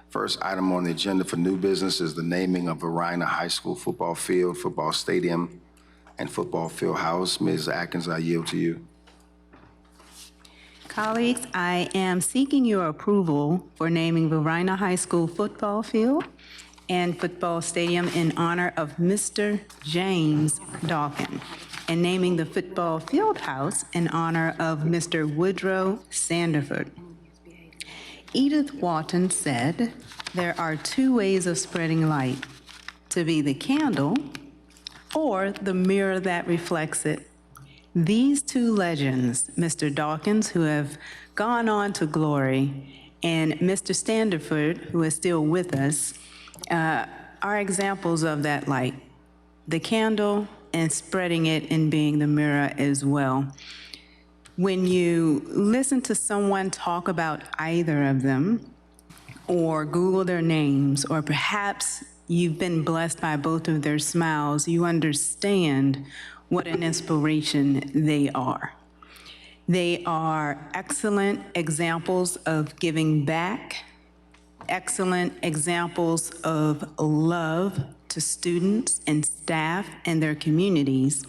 First item on the agenda for new business is the naming of Varina High School football field, football stadium, and football field house. Ms. Atkins, I yield to you. Colleagues, I am seeking your approval for naming Varina High School football field and football stadium in honor of Mr. James Dawkins, and naming the football field house in honor of Mr. Woodrow Sandiford. Edith Wharton said, "There are two ways of spreading light, to be the candle or the mirror that reflects it." These two legends, Mr. Dawkins, who have gone on to glory, and Mr. Standiford, who is still with us, are examples of that light, the candle and spreading it and being the mirror as well. When you listen to someone talk about either of them, or Google their names, or perhaps you've been blessed by both of their smiles, you understand what an inspiration they are. They are excellent examples of giving back, excellent examples of love to students and staff and their communities.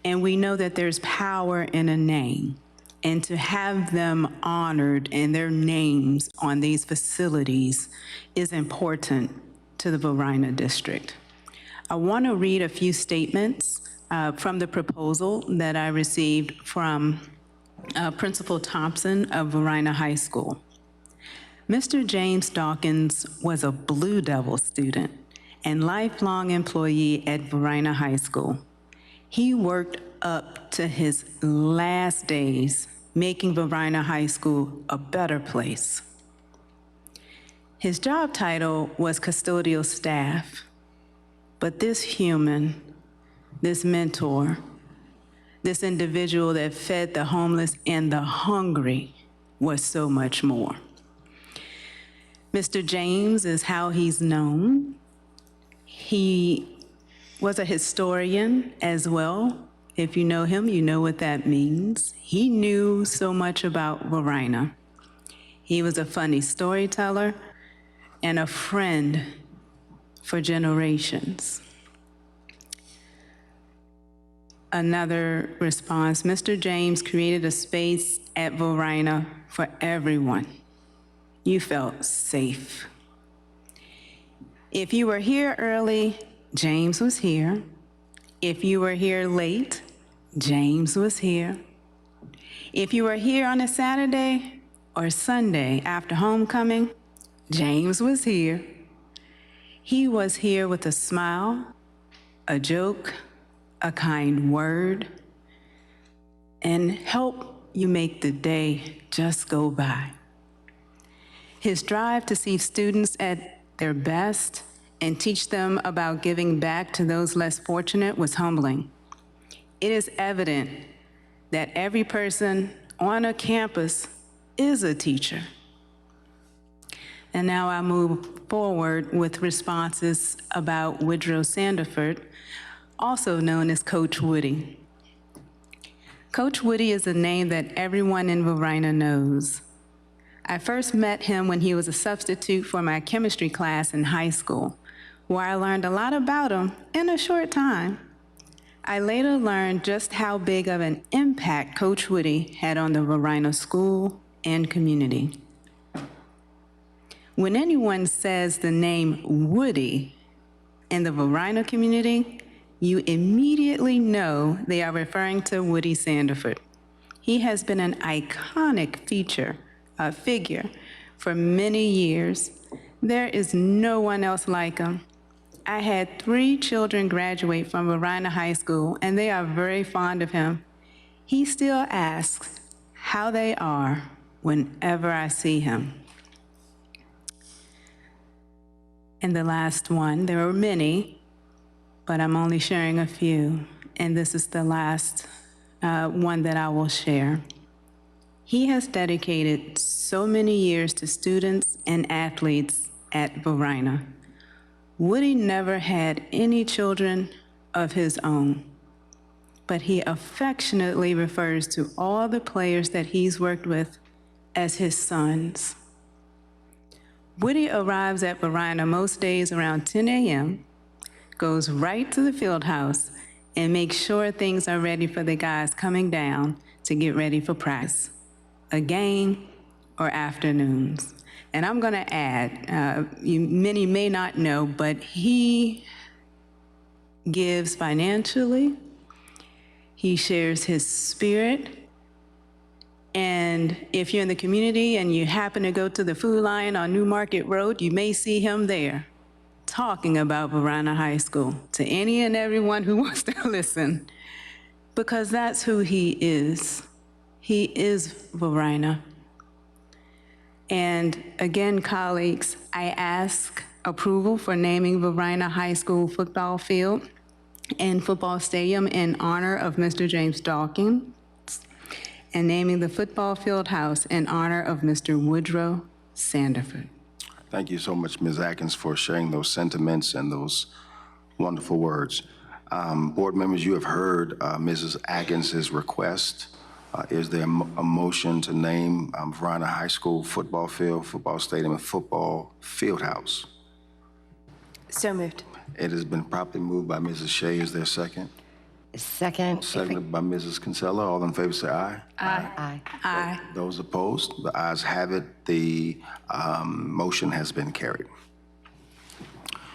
And we know that there's power in a name. And to have them honored and their names on these facilities is important to the Varina district. I want to read a few statements from the proposal that I received from Principal Thompson of Varina High School. Mr. James Dawkins was a Blue Devil student and lifelong employee at Varina High School. He worked up to his last days, making Varina High School a better place. His job title was custodial staff, but this human, this mentor, this individual that fed the homeless and the hungry was so much more. Mr. James is how he's known. He was a historian as well. If you know him, you know what that means. He knew so much about Varina. He was a funny storyteller and a friend for generations. Another response, Mr. James created a space at Varina for everyone. You felt safe. If you were here early, James was here. If you were here late, James was here. If you were here on a Saturday or Sunday after homecoming, James was here. He was here with a smile, a joke, a kind word, and help you make the day just go by. His drive to see students at their best and teach them about giving back to those less fortunate was humbling. It is evident that every person on a campus is a teacher. And now I move forward with responses about Woodrow Sandiford, also known as Coach Woody. Coach Woody is a name that everyone in Varina knows. I first met him when he was a substitute for my chemistry class in high school, where I learned a lot about him in a short time. I later learned just how big of an impact Coach Woody had on the Varina school and community. When anyone says the name Woody in the Varina community, you immediately know they are referring to Woody Sandiford. He has been an iconic figure for many years. There is no one else like him. I had 3 children graduate from Varina High School, and they are very fond of him. He still asks how they are whenever I see him. And the last one, there are many, but I'm only sharing a few, and this is the last one that I will share. He has dedicated so many years to students and athletes at Varina. Woody never had any children of his own, but he affectionately refers to all the players that he's worked with as his sons. Woody arrives at Varina most days around 10 a.m., goes right to the field house, and makes sure things are ready for the guys coming down to get ready for practice, a game, or afternoons. And I'm going to add, many may not know, but he gives financially, he shares his spirit, and if you're in the community and you happen to go to the Food Lion on New Market Road, you may see him there talking about Varina High School to any and everyone who wants to listen, because that's who he is. He is Varina. And again, colleagues, I ask approval for naming Varina High School football field and football stadium in honor of Mr. James Dawkins, and naming the football field house in honor of Mr. Woodrow Sanderford. Thank you so much, Ms. Atkins, for sharing those sentiments and those wonderful words. Board members, you have heard Mrs. Atkins' request. Is there a motion to name Varina High School football field, football stadium, and football field house? So moved. It has been properly moved by Mrs. Shea. Is there a second? Second. Seconded by Mrs. Kinsella. All in favor say aye. Aye. Aye. Those opposed, the ayes have it. The motion has been carried.